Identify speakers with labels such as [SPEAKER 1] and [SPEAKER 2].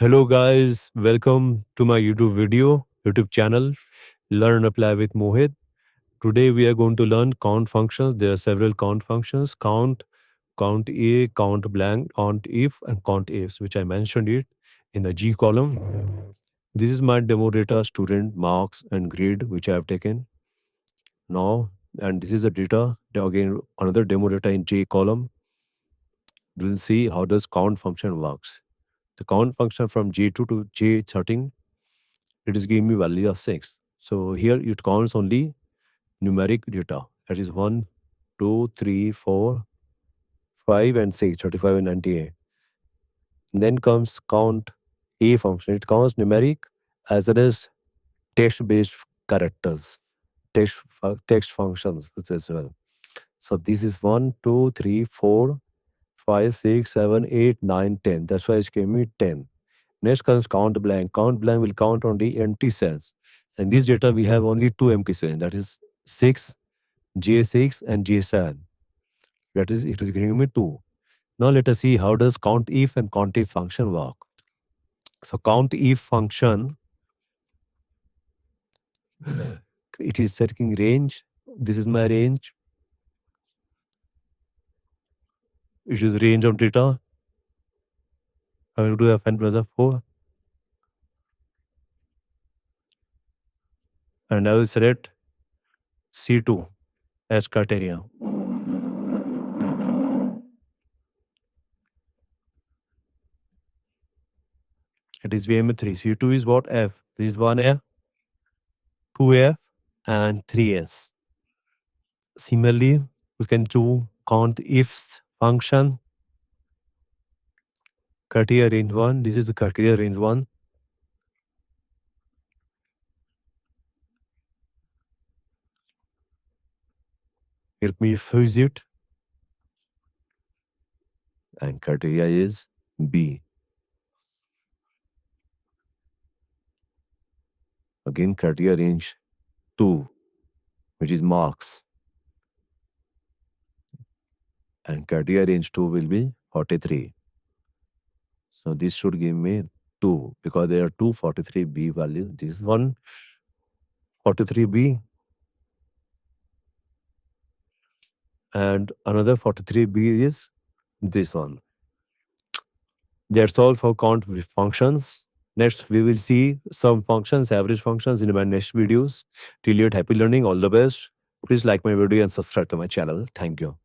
[SPEAKER 1] Hello guys, welcome to my YouTube channel, Learn and Apply with Mohit. Today we are going to learn count functions. There are several count functions: count, count A, count blank, count if, and count ifs, which I mentioned it in the G column. This is my demo data, student, marks, and grade, which I have taken now. And this is the data, again, another demo data in J column. We'll see how does count function works. The count function from J2 to J13, it is giving me value of 6. So here it counts only numeric data. That is 1, 2, 3, 4, 5, and 6, 35 and 98. Then comes count A function. It counts numeric as well as text-based characters, text functions as well. So this is 1, 2, 3, 4, 5, 6, 7, 8, 9, 10. That's why it gave me 10. Next comes count blank. Count blank will count only empty cells. In this data, we have only 2 empty cells. That is 6, J6, and J7. That is, it is giving me 2. Now let us see how does COUNTIF and COUNTIF function work. So COUNTIF function, it is setting range. This is my range. It is range of data. I will do Fn plus F4. And I will select C2 as criteria. It is VM3. C2 is what? F. This is 1F, 2F, and 3S. Similarly, we can do COUNTIFs function. Criteria range 1. This is the criteria range 1. Let me fuse it. And criteria is B. Again, criteria range 2, which is marks. And criteria range 2 will be 43. So this should give me 2 because there are two 43B values. This one 43B and another 43B is this one. That's all for count functions. Next, we will see some functions, average functions in my next videos. Till yet, happy learning. All the best. Please like my video and subscribe to my channel. Thank you.